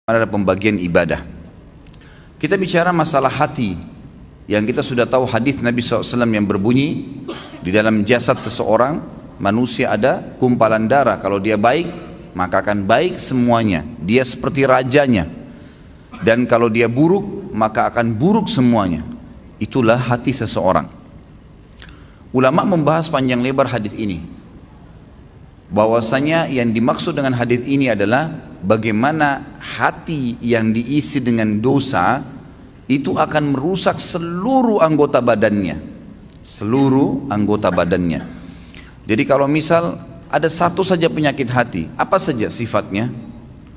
ada pembagian ibadah. Kita bicara masalah hati yang kita sudah tahu hadis Nabi SAW yang berbunyi di dalam jasad seseorang manusia ada gumpalan darah. Kalau dia baik maka akan baik semuanya, dia seperti rajanya, dan kalau dia buruk maka akan buruk semuanya. Itulah hati seseorang. Ulama membahas panjang lebar hadis ini, bahwasanya yang dimaksud dengan hadis ini adalah bagaimana hati yang diisi dengan dosa itu akan merusak seluruh anggota badannya. Seluruh anggota badannya. Jadi kalau misal ada satu saja penyakit hati, apa saja sifatnya,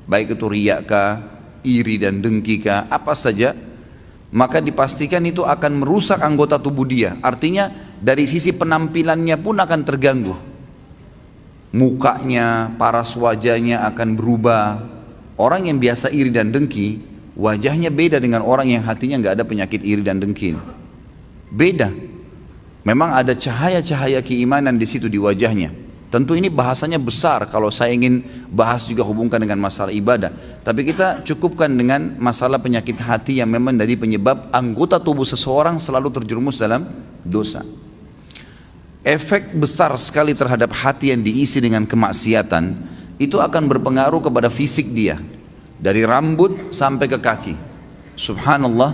baik itu riya kah, iri dan dengki kah, apa saja, maka dipastikan itu akan merusak anggota tubuh dia. Artinya dari sisi penampilannya pun akan terganggu. Mukanya, paras wajahnya akan berubah. Orang yang biasa iri dan dengki, wajahnya beda dengan orang yang hatinya nggak ada penyakit iri dan dengki. Beda. Memang ada cahaya-cahaya keimanan di situ di wajahnya. Tentu ini bahasanya besar kalau saya ingin bahas juga hubungkan dengan masalah ibadah. Tapi kita cukupkan dengan masalah penyakit hati yang memang dari penyebab anggota tubuh seseorang selalu terjerumus dalam dosa. Efek besar sekali terhadap hati yang diisi dengan kemaksiatan itu akan berpengaruh kepada fisik dia, dari rambut sampai ke kaki. Subhanallah,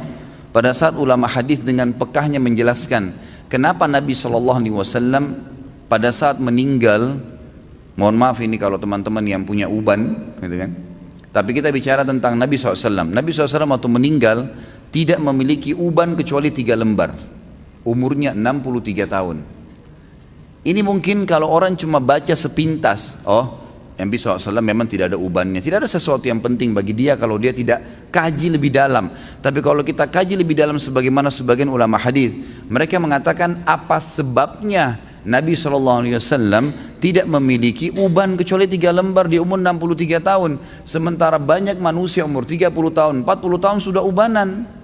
pada saat ulama hadis dengan pekahnya menjelaskan kenapa Nabi SAW pada saat meninggal, mohon maaf ini kalau teman-teman yang punya uban, gitu kan? Tapi kita bicara tentang Nabi SAW. Nabi SAW waktu meninggal tidak memiliki uban kecuali 3 lembar. Umurnya 63 tahun. Ini mungkin kalau orang cuma baca sepintas, oh Nabi SAW memang tidak ada ubannya. Tidak ada sesuatu yang penting bagi dia kalau dia tidak kaji lebih dalam. Tapi kalau kita kaji lebih dalam sebagaimana sebagian ulama hadis, mereka mengatakan apa sebabnya Nabi SAW tidak memiliki uban kecuali 3 lembar di umur 63 tahun. Sementara banyak manusia umur 30 tahun, 40 tahun sudah ubanan.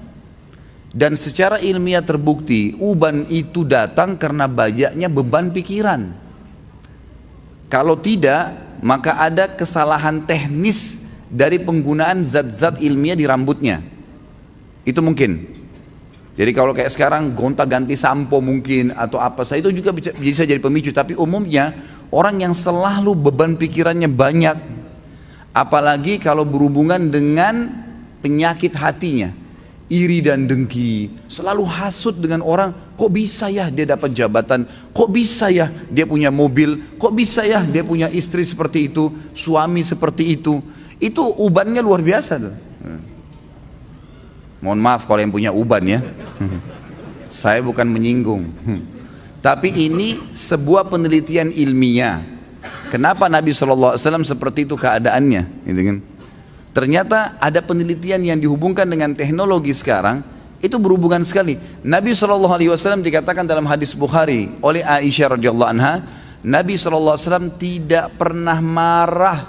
Dan secara ilmiah terbukti uban itu datang karena banyaknya beban pikiran. Kalau tidak, maka ada kesalahan teknis dari penggunaan zat-zat ilmiah di rambutnya. Itu mungkin. Jadi kalau kayak sekarang gonta-ganti sampo mungkin atau apa saja itu juga bisa jadi pemicu. Tapi umumnya orang yang selalu beban pikirannya banyak, apalagi kalau berhubungan dengan penyakit hatinya, iri dan dengki, selalu hasut dengan orang, kok bisa ya dia dapat jabatan, kok bisa ya dia punya mobil, kok bisa ya dia punya istri seperti itu, suami seperti itu ubannya luar biasa tuh. Mohon maaf kalau yang punya uban ya, saya bukan menyinggung, tapi ini sebuah penelitian ilmiah. Kenapa Nabi SAW seperti itu keadaannya, gitu kan? Ternyata ada penelitian yang dihubungkan dengan teknologi sekarang, itu berhubungan sekali. Nabi SAW dikatakan dalam hadis Bukhari oleh Aisyah radhiyallahu anha, Nabi SAW tidak pernah marah,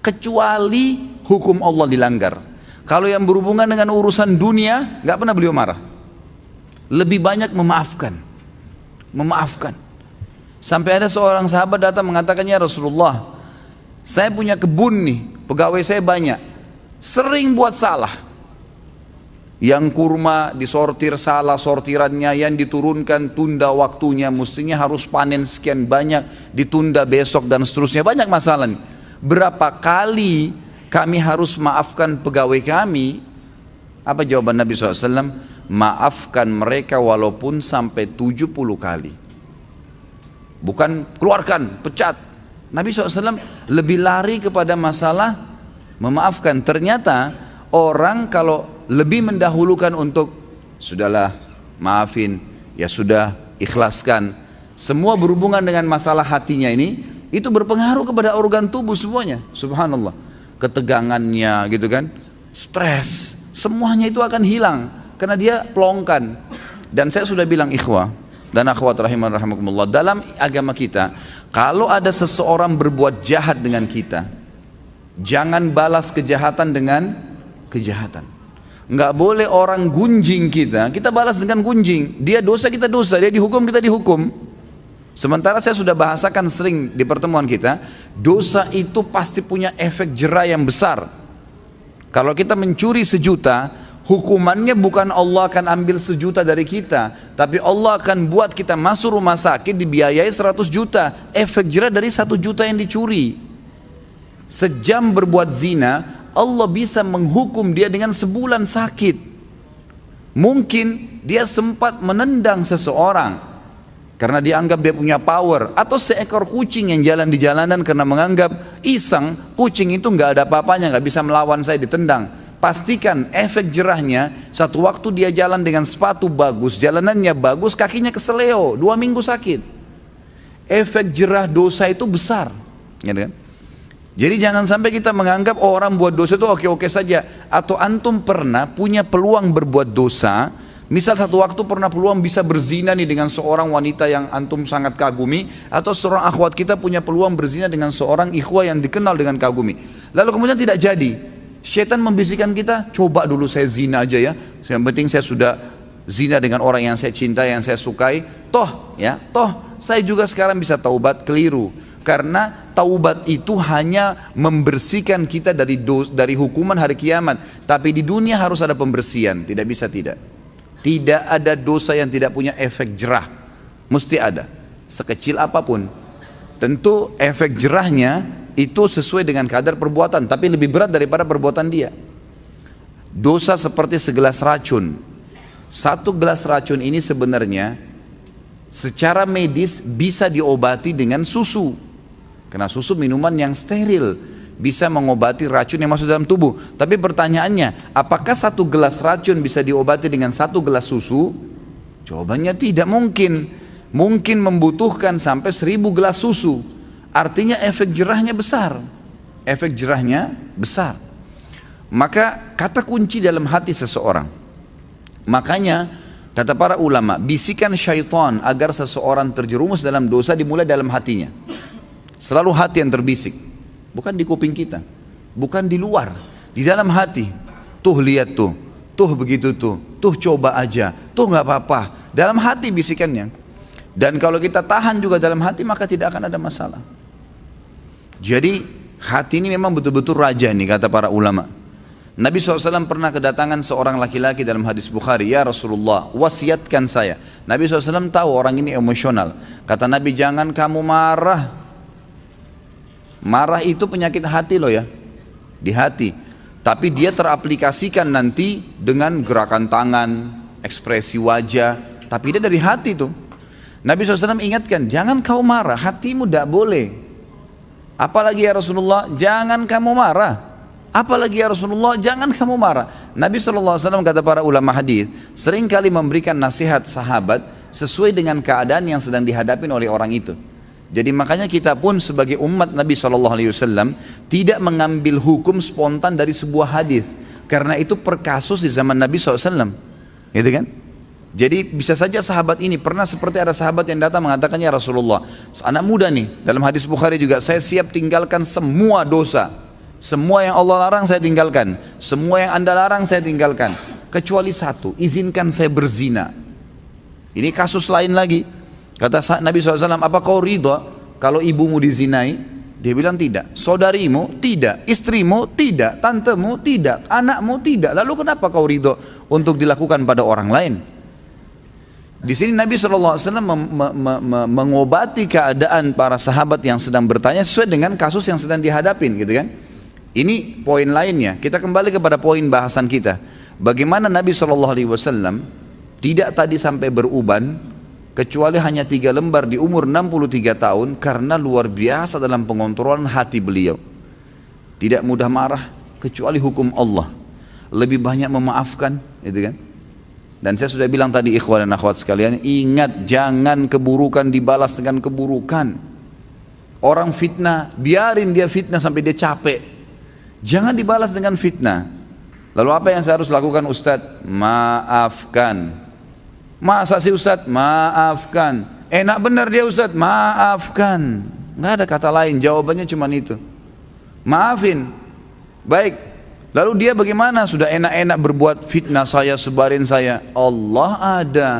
kecuali hukum Allah dilanggar. Kalau yang berhubungan dengan urusan dunia, nggak pernah beliau marah. Lebih banyak memaafkan. Sampai ada seorang sahabat datang mengatakannya, Rasulullah, saya punya kebun nih, pegawai saya banyak, sering buat salah. Yang kurma disortir salah sortirannya, yang diturunkan tunda waktunya, mestinya harus panen sekian banyak, ditunda besok dan seterusnya, banyak masalah nih. Berapa kali kami harus maafkan pegawai kami? Apa jawaban Nabi SAW? Maafkan mereka walaupun sampai 70 kali. Bukan keluarkan, pecat. Nabi SAW lebih lari kepada masalah memaafkan. Ternyata orang kalau lebih mendahulukan untuk sudahlah maafin, ya sudah ikhlaskan, semua berhubungan dengan masalah hatinya ini, itu berpengaruh kepada organ tubuh semuanya. Subhanallah, ketegangannya gitu kan, stres, semuanya itu akan hilang karena dia pelongkan. Dan saya sudah bilang ikhwah dan akhwat rahimakumullah, dalam agama kita kalau ada seseorang berbuat jahat dengan kita, jangan balas kejahatan dengan kejahatan. Enggak boleh orang gunjing kita balas dengan gunjing. Dia dosa, kita dosa, dia dihukum, kita dihukum. Sementara saya sudah bahasakan sering di pertemuan kita, dosa itu pasti punya efek jera yang besar. Kalau kita mencuri 1.000.000, hukumannya bukan Allah akan ambil 1.000.000 dari kita, tapi Allah akan buat kita masuk rumah sakit dibiayai 100 juta. Efek jera dari 1 juta yang dicuri. Sejam berbuat zina, Allah bisa menghukum dia dengan sebulan sakit. Mungkin dia sempat menendang seseorang karena dianggap dia punya power, atau seekor kucing yang jalan di jalanan karena menganggap iseng, kucing itu nggak ada apa-apanya, nggak bisa melawan saya, ditendang. Pastikan efek jerahnya, satu waktu dia jalan dengan sepatu bagus, jalanannya bagus, kakinya keseleo, 2 minggu sakit. Efek jerah dosa itu besar, gitu kan? Jadi jangan sampai kita menganggap orang buat dosa itu oke-oke saja. Atau antum pernah punya peluang berbuat dosa, misal satu waktu pernah peluang bisa berzina nih dengan seorang wanita yang antum sangat kagumi, atau seorang akhwat kita punya peluang berzina dengan seorang ikhwah yang dikenal dengan kagumi, lalu kemudian tidak jadi. Syaitan membisikkan kita, coba dulu saya zina aja ya, yang penting saya sudah zina dengan orang yang saya cintai, yang saya sukai, toh saya juga sekarang bisa taubat. Keliru, karena taubat itu hanya membersihkan kita dari hukuman hari kiamat, tapi di dunia harus ada pembersihan, tidak bisa tidak. Tidak ada dosa yang tidak punya efek jerah, mesti ada, sekecil apapun. Tentu efek jerahnya itu sesuai dengan kadar perbuatan, tapi lebih berat daripada perbuatan dia. Dosa seperti segelas racun. 1 gelas racun ini sebenarnya secara medis bisa diobati dengan susu, karena susu minuman yang steril, bisa mengobati racun yang masuk dalam tubuh. Tapi pertanyaannya, apakah 1 gelas racun bisa diobati dengan 1 gelas susu? Jawabannya tidak mungkin. Mungkin membutuhkan sampai 1000 gelas susu. Artinya efek jerahnya besar. Efek jerahnya besar. Maka kata kunci dalam hati seseorang. Makanya kata para ulama, bisikan syaitan agar seseorang terjerumus dalam dosa dimulai dalam hatinya. Selalu hati yang terbisik. Bukan di kuping kita, bukan di luar, di dalam hati. Tuh lihat tuh begitu tuh coba aja, tuh nggak apa-apa. Dalam hati bisikannya. Dan kalau kita tahan juga dalam hati, maka tidak akan ada masalah. Jadi hati ini memang betul-betul raja nih, kata para ulama. Nabi SAW pernah kedatangan seorang laki-laki dalam hadis Bukhari, ya Rasulullah, wasiatkan saya. Nabi SAW tahu orang ini emosional. Kata Nabi, jangan kamu marah. Marah itu penyakit hati loh ya, di hati. Tapi dia teraplikasikan nanti dengan gerakan tangan, ekspresi wajah, tapi dia dari hati tuh. Nabi SAW ingatkan, jangan kau marah, hatimu tidak boleh. Apalagi ya Rasulullah, jangan kamu marah. Apalagi ya Rasulullah, jangan kamu marah. Nabi SAW, kata para ulama hadis, seringkali memberikan nasihat sahabat sesuai dengan keadaan yang sedang dihadapi oleh orang itu. Jadi makanya kita pun sebagai umat Nabi SAW tidak mengambil hukum spontan dari sebuah hadis, karena itu per kasus di zaman Nabi SAW, gitu kan? Jadi bisa saja sahabat ini pernah seperti ada sahabat yang datang mengatakan, ya Rasulullah, anak muda nih, dalam hadis Bukhari juga, saya siap tinggalkan semua dosa, semua yang Allah larang saya tinggalkan, semua yang Anda larang saya tinggalkan, kecuali satu, izinkan saya berzina. Ini kasus lain lagi. Kata Nabi SAW, apa kau ridha kalau ibumu dizinai? Dia bilang tidak. Saudarimu? Tidak. Istrimu? Tidak. Tantemu? Tidak. Anakmu? Tidak. Lalu kenapa kau ridha untuk dilakukan pada orang lain? Di sini Nabi SAW mengobati keadaan para sahabat yang sedang bertanya sesuai dengan kasus yang sedang dihadapin, gitu kan? Ini poin lainnya. Kita kembali kepada poin bahasan kita. Bagaimana Nabi SAW tidak tadi sampai beruban, kecuali hanya 3 lembar di umur 63 tahun, karena luar biasa dalam pengontrolan hati beliau. Tidak mudah marah, kecuali hukum Allah. Lebih banyak memaafkan, gitu kan? Dan saya sudah bilang tadi, ikhwan dan akhwat sekalian, ingat, jangan keburukan dibalas dengan keburukan. Orang fitnah, biarin dia fitnah sampai dia capek. Jangan dibalas dengan fitnah. Lalu apa yang saya harus lakukan, Ustadz? Maafkan. Masa sih Ustadz? Maafkan. Enak benar dia Ustadz? Maafkan. Nggak ada kata lain, jawabannya cuma itu. Maafin. Baik. Lalu dia bagaimana? Sudah enak-enak berbuat fitnah saya, sebarin saya. Allah ada.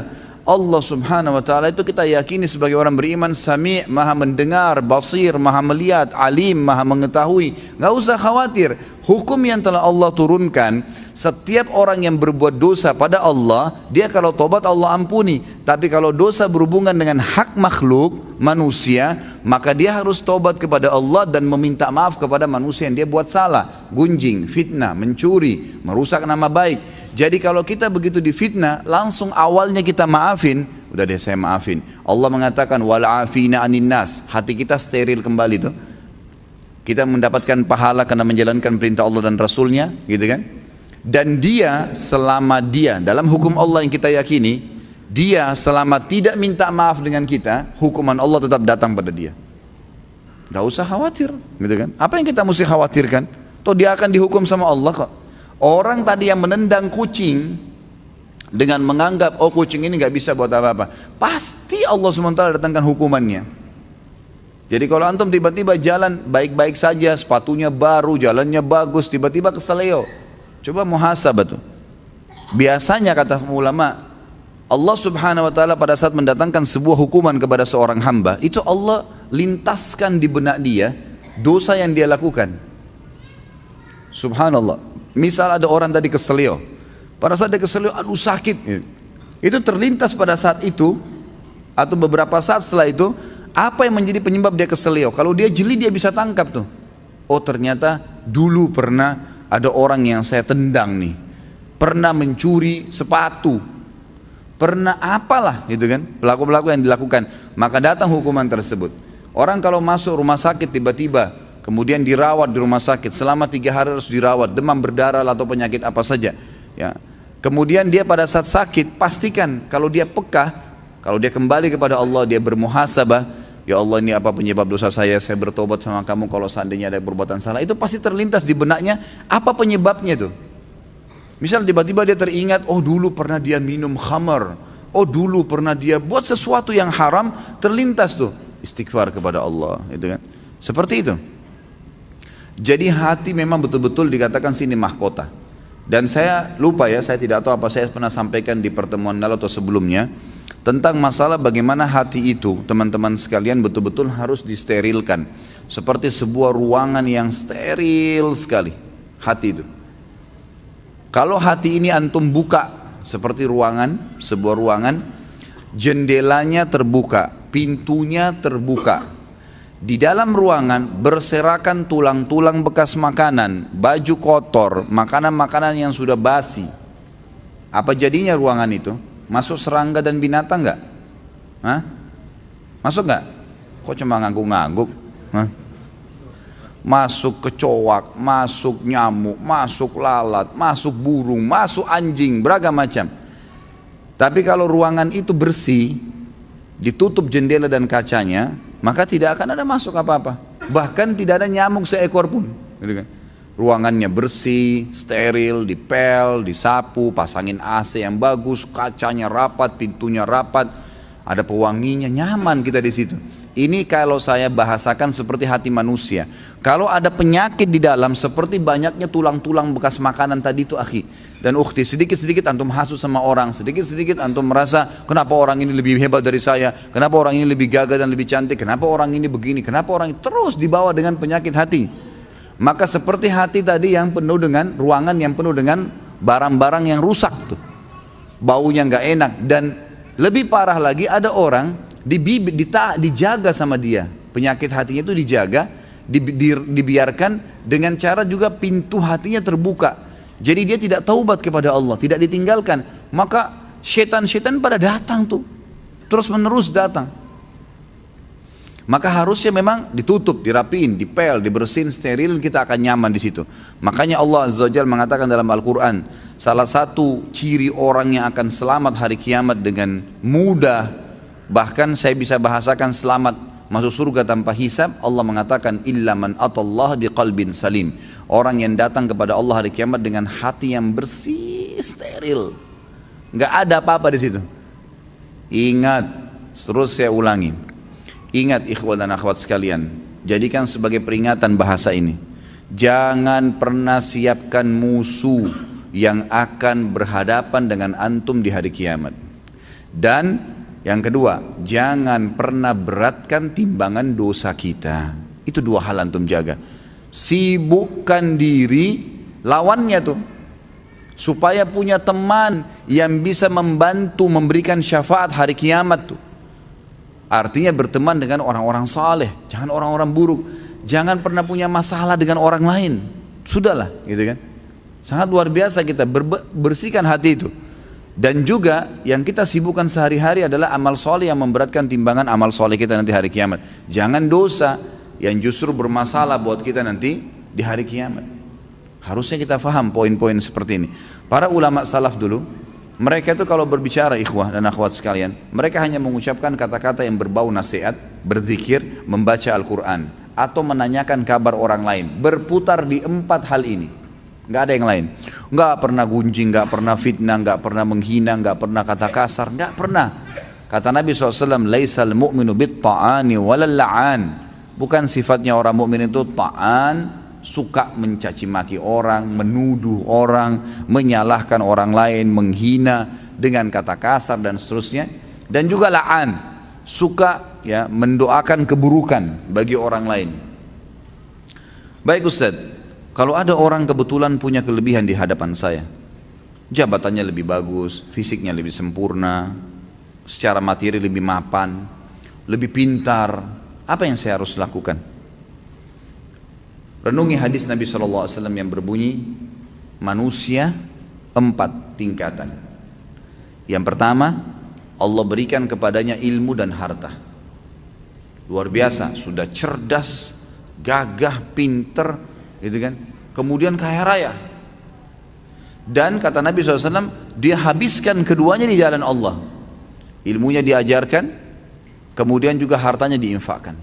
Allah subhanahu wa ta'ala itu kita yakini sebagai orang beriman, Sami', maha mendengar, Basir, maha melihat, Alim, maha mengetahui. Gak usah khawatir, hukum yang telah Allah turunkan, setiap orang yang berbuat dosa pada Allah, dia kalau tobat Allah ampuni. Tapi kalau dosa berhubungan dengan hak makhluk, manusia, maka dia harus tobat kepada Allah dan meminta maaf kepada manusia yang dia buat salah, gunjing, fitnah, mencuri, merusak nama baik. Jadi kalau kita begitu difitnah, langsung awalnya kita maafin, udah deh saya maafin. Allah mengatakan wal afina anin nas, hati kita steril kembali tuh. Kita mendapatkan pahala karena menjalankan perintah Allah dan Rasulnya, gitu kan? Dan dia selama dia dalam hukum Allah yang kita yakini, dia selama tidak minta maaf dengan kita, hukuman Allah tetap datang pada dia. Gak usah khawatir, gitu kan? Apa yang kita mesti khawatirkan? Toh dia akan dihukum sama Allah kok. Orang tadi yang menendang kucing dengan menganggap oh kucing ini gak bisa buat apa-apa, pasti Allah SWT datangkan hukumannya. Jadi kalau antum tiba-tiba jalan baik-baik saja, sepatunya baru, jalannya bagus, tiba-tiba keseleo, coba muhasabah tuh. Biasanya kata ulama, Allah subhanahu wa ta'ala pada saat mendatangkan sebuah hukuman kepada seorang hamba, itu Allah lintaskan di benak dia dosa yang dia lakukan. Subhanallah. Misal ada orang tadi keselio, pada saat dia keselio, aduh sakit, itu terlintas pada saat itu atau beberapa saat setelah itu, apa yang menjadi penyebab dia keselio? Kalau dia jeli dia bisa tangkap tuh. Oh ternyata dulu pernah ada orang yang saya tendang nih, pernah mencuri sepatu, pernah apalah gitu kan, pelaku-pelaku yang dilakukan, maka datang hukuman tersebut. Orang kalau masuk rumah sakit tiba-tiba kemudian dirawat di rumah sakit selama 3 hari harus dirawat, demam berdarah atau penyakit apa saja ya. Kemudian dia pada saat sakit pastikan kalau dia peka, kalau dia kembali kepada Allah, dia bermuhasabah, ya Allah ini apa penyebab dosa saya bertobat sama kamu kalau seandainya ada perbuatan salah, itu pasti terlintas di benaknya apa penyebabnya tuh. Misal tiba-tiba dia teringat, oh dulu pernah dia minum khamar, oh dulu pernah dia buat sesuatu yang haram, terlintas tuh istighfar kepada Allah, itu kan, seperti itu. Jadi hati memang betul-betul dikatakan sini mahkota. Dan saya lupa ya, saya tidak tahu apa saya pernah sampaikan di pertemuan lalu atau sebelumnya tentang masalah bagaimana hati itu, teman-teman sekalian, betul-betul harus disterilkan. Seperti sebuah ruangan yang steril sekali, hati itu. Kalau hati ini antum buka seperti ruangan, sebuah ruangan, jendelanya terbuka, pintunya terbuka. Di dalam ruangan berserakan tulang-tulang bekas makanan, baju kotor, makanan-makanan yang sudah basi. Apa jadinya ruangan itu? Masuk serangga dan binatang enggak? Hah? Masuk enggak? Kok cuma ngangguk-ngangguk? Hah? Masuk kecoak, masuk nyamuk, masuk lalat, masuk burung, masuk anjing, beragam macam. Tapi kalau ruangan itu bersih, ditutup jendela dan kacanya, maka tidak akan ada masuk apa-apa. Bahkan tidak ada nyamuk seekor pun, gitu kan. Ruangannya bersih, steril, dipel, disapu, pasangin AC yang bagus, kacanya rapat, pintunya rapat, ada pewanginya, nyaman kita di situ. Ini kalau saya bahasakan seperti hati manusia. Kalau ada penyakit di dalam seperti banyaknya tulang-tulang bekas makanan tadi itu akhi dan ukhti, sedikit-sedikit antum hasut sama orang, sedikit-sedikit antum merasa kenapa orang ini lebih hebat dari saya, kenapa orang ini lebih gagah dan lebih cantik, kenapa orang ini begini, kenapa orang ini, terus dibawa dengan penyakit hati. Maka seperti hati tadi yang penuh dengan ruangan yang penuh dengan barang-barang yang rusak tuh, baunya nggak enak. Dan lebih parah lagi ada orang dijaga sama dia, penyakit hatinya itu dijaga, dibiarkan dengan cara juga pintu hatinya terbuka. Jadi dia tidak taubat kepada Allah, tidak ditinggalkan, maka setan-setan pada datang tuh, terus menerus datang. Maka harusnya memang ditutup, dirapiin, dipel, dibersihin, steril, kita akan nyaman di situ. Makanya Allah Azza wa Jalla mengatakan dalam Al-Quran, salah satu ciri orang yang akan selamat hari kiamat dengan mudah, bahkan saya bisa bahasakan selamat masuk surga tanpa hisab, Allah mengatakan illa man atallah biqalbin salim, orang yang datang kepada Allah hari kiamat dengan hati yang bersih, steril, nggak ada apa-apa di situ. Ingat, terus saya ulangi, ingat ikhwan dan akhwat sekalian, jadikan sebagai peringatan bahasa ini, jangan pernah siapkan musuh yang akan berhadapan dengan antum di hari kiamat. Dan yang kedua, jangan pernah beratkan timbangan dosa kita. Itu dua hal antum jaga. Sibukkan diri, lawannya tuh, supaya punya teman yang bisa membantu memberikan syafaat hari kiamat tuh. Artinya berteman dengan orang-orang saleh, jangan orang-orang buruk. Jangan pernah punya masalah dengan orang lain. Sudahlah, gitu kan. Sangat luar biasa kita bersihkan hati itu. Dan juga yang kita sibukkan sehari-hari adalah amal soleh yang memberatkan timbangan amal soleh kita nanti hari kiamat. Jangan dosa yang justru bermasalah buat kita nanti di hari kiamat. Harusnya kita faham poin-poin seperti ini. Para ulama salaf dulu, mereka itu kalau berbicara ikhwah dan akhwat sekalian, mereka hanya mengucapkan kata-kata yang berbau nasihat, berzikir, membaca Al-Quran, atau menanyakan kabar orang lain. Berputar di 4 hal ini, nggak ada yang lain. Nggak pernah gunjing, nggak pernah fitnah, nggak pernah menghina, nggak pernah kata kasar, nggak pernah. Kata Nabi SAW, laisal mu'minu bit-ta'ani walal la'an. Bukan sifatnya orang mukmin itu ta'an, suka mencaci maki orang, menuduh orang, menyalahkan orang lain, menghina dengan kata kasar dan seterusnya. Dan juga la'an, suka ya mendoakan keburukan bagi orang lain. Baik Ustaz, kalau ada orang kebetulan punya kelebihan di hadapan saya, jabatannya lebih bagus, fisiknya lebih sempurna, secara materi lebih mapan, lebih pintar, apa yang saya harus lakukan? Renungi hadis Nabi SAW yang berbunyi, manusia 4 tingkatan. Yang pertama, Allah berikan kepadanya ilmu dan harta. Luar biasa, sudah cerdas, gagah, pinter, gitu kan. Kemudian kaya raya. Dan kata Nabi SAW, dia habiskan keduanya di jalan Allah. Ilmunya diajarkan, kemudian juga hartanya diinfakkan.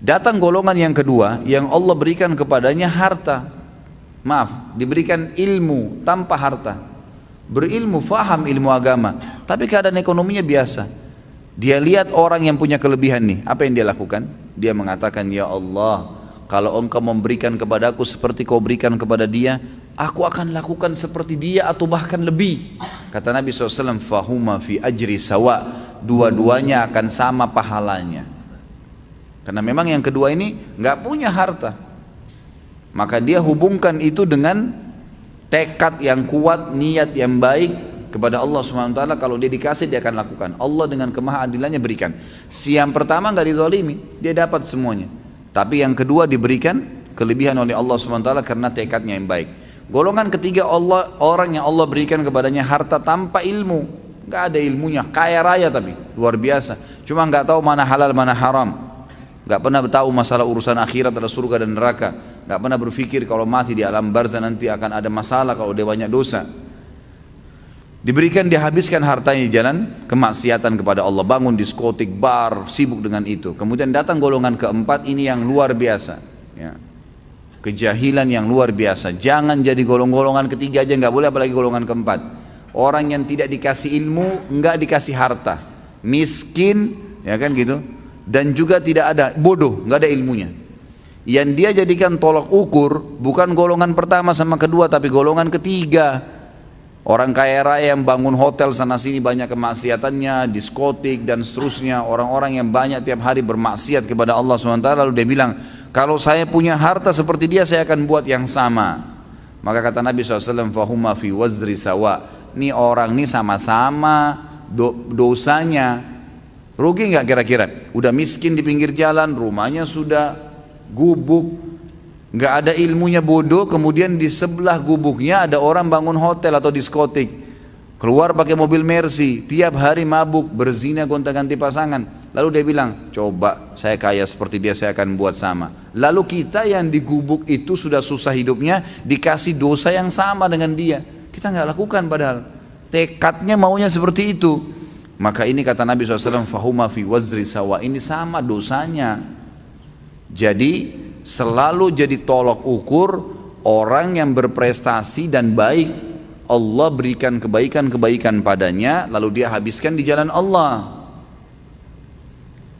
Datang golongan yang kedua, yang Allah berikan kepadanya harta. Maaf, diberikan ilmu tanpa harta. Berilmu, faham ilmu agama, tapi keadaan ekonominya biasa. Dia lihat orang yang punya kelebihan nih, apa yang dia lakukan? Dia mengatakan, ya Allah, kalau engkau memberikan kepadaku seperti kau berikan kepada dia, aku akan lakukan seperti dia atau bahkan lebih. Kata Nabi SAW, fahuma fi ajri sawa, dua-duanya akan sama pahalanya. Karena memang yang kedua ini nggak punya harta, maka dia hubungkan itu dengan tekad yang kuat, niat yang baik kepada Allah SWT. Kalau dia dikasih, dia akan lakukan. Allah dengan kemahaadilannya berikan. Si yang pertama nggak dizalimi, dia dapat semuanya. Tapi yang kedua diberikan kelebihan oleh Allah SWT karena tekadnya yang baik. Golongan ketiga, orang yang Allah berikan kepadanya harta tanpa ilmu, nggak ada ilmunya, kaya raya tapi luar biasa. Cuma nggak tahu mana halal mana haram, nggak pernah tahu masalah urusan akhirat, ada surga dan neraka, nggak pernah berpikir kalau mati di alam barzah nanti akan ada masalah kalau dia banyak dosa. Diberikan, dihabiskan hartanya di jalan kemaksiatan kepada Allah, bangun diskotik, bar, sibuk dengan itu. Kemudian datang golongan keempat, ini yang luar biasa ya. Kejahilan yang luar biasa. Jangan jadi golongan ketiga aja, nggak boleh, apalagi golongan keempat. Orang yang tidak dikasih ilmu, nggak dikasih harta, miskin ya kan gitu, dan juga tidak ada, bodoh, nggak ada ilmunya. Yang dia jadikan tolak ukur bukan golongan pertama sama kedua, tapi golongan ketiga. Orang kaya raya yang bangun hotel sana sini banyak kemaksiatannya, diskotik dan seterusnya. Orang-orang yang banyak tiap hari bermaksiat kepada Allah SWT, lalu dia bilang, kalau saya punya harta seperti dia, saya akan buat yang sama. Maka kata Nabi SAW, fahuma fi wazri sawa. Ini orang ini sama-sama dosanya. Rugi nggak kira-kira? Udah miskin di pinggir jalan, rumahnya sudah gubuk, nggak ada ilmunya, bodoh. Kemudian di sebelah gubuknya ada orang bangun hotel atau diskotik, keluar pakai mobil Mercy, tiap hari mabuk, berzina, gonta-ganti pasangan. Lalu dia bilang, coba saya kaya seperti dia, saya akan buat sama. Lalu kita yang di gubuk itu sudah susah hidupnya, dikasih dosa yang sama dengan dia, kita nggak lakukan, padahal tekadnya maunya seperti itu. Maka ini kata Nabi SAW, fahuma fi wazri sawa, ini sama dosanya. Jadi selalu jadi tolok ukur orang yang berprestasi dan baik. Allah berikan kebaikan-kebaikan padanya, lalu dia habiskan di jalan Allah.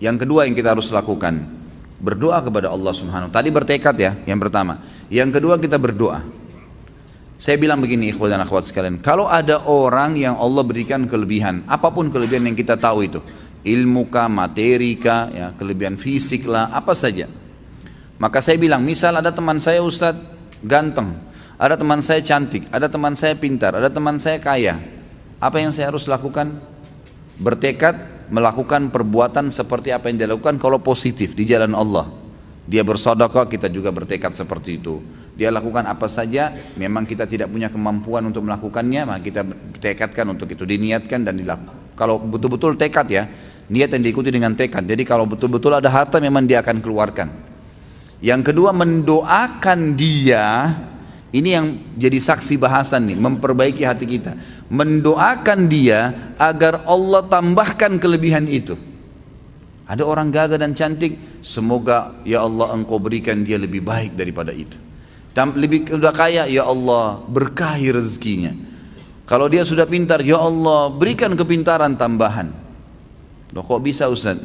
Yang kedua yang kita harus lakukan, berdoa kepada Allah Subhanahu. Tadi bertekad ya, yang pertama. Yang kedua kita berdoa. Saya bilang begini ikhwan dan akhwat sekalian, kalau ada orang yang Allah berikan kelebihan, apapun kelebihan yang kita tahu itu, ilmu kah, materi kah, ya, kelebihan fisik lah, apa saja. Maka saya bilang, misal ada teman saya Ustadz ganteng, ada teman saya cantik, ada teman saya pintar, ada teman saya kaya. Apa yang saya harus lakukan? Bertekad melakukan perbuatan seperti apa yang dia lakukan kalau positif di jalan Allah. Dia bersedekah, kita juga bertekad seperti itu. Dia lakukan apa saja, memang kita tidak punya kemampuan untuk melakukannya, maka kita tekadkan untuk itu, diniatkan dan dilakukan. Kalau betul-betul tekad ya, niat yang diikuti dengan tekad. Jadi kalau betul-betul ada harta memang dia akan keluarkan. Yang kedua, mendoakan dia, ini yang jadi saksi bahasan nih, memperbaiki hati kita. Mendoakan dia agar Allah tambahkan kelebihan itu. Ada orang gagah dan cantik, semoga ya Allah engkau berikan dia lebih baik daripada itu. Lebih sudah kaya, ya Allah berkahi rezekinya. Kalau dia sudah pintar, ya Allah berikan kepintaran tambahan. Loh kok bisa Ustaz?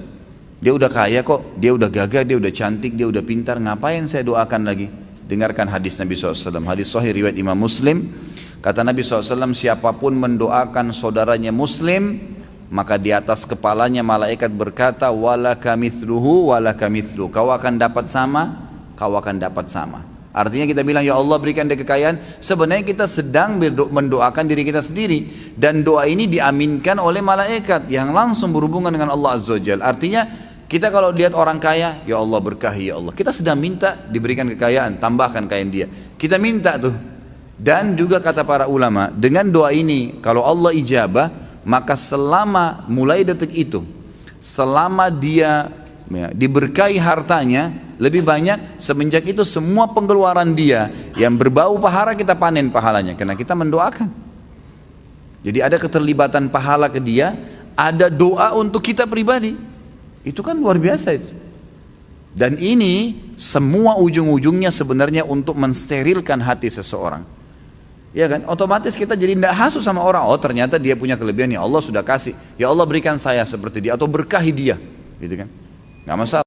Dia udah kaya kok, dia udah gagah, dia udah cantik, dia udah pintar, ngapain saya doakan lagi? Dengarkan hadis Nabi SAW, hadis sahih riwayat Imam Muslim. Kata Nabi SAW, siapapun mendoakan saudaranya Muslim, maka di atas kepalanya malaikat berkata, walaka mithluhu walaka mithlu, kau akan dapat sama, kau akan dapat sama. Artinya kita bilang, ya Allah berikan dia kekayaan, sebenarnya kita sedang mendoakan diri kita sendiri, dan doa ini diaminkan oleh malaikat yang langsung berhubungan dengan Allah Azza wa Jalla. Artinya kita kalau lihat orang kaya, ya Allah berkahi ya Allah, kita sedang minta diberikan kekayaan, tambahkan kekayaan dia, kita minta tuh. Dan juga kata para ulama, dengan doa ini kalau Allah ijabah, maka selama mulai detik itu, selama dia ya, diberkahi hartanya lebih banyak, semenjak itu semua pengeluaran dia yang berbau pahala kita panen pahalanya, karena kita mendoakan. Jadi ada keterlibatan pahala ke dia, ada doa untuk kita pribadi. Itu kan luar biasa itu. Dan ini semua ujung-ujungnya sebenarnya untuk mensterilkan hati seseorang. Ya kan, otomatis kita jadi tidak hasut sama orang. Oh ternyata dia punya kelebihan, ya Allah sudah kasih, ya Allah berikan saya seperti dia, atau berkahi dia, gitu kan, nggak masalah.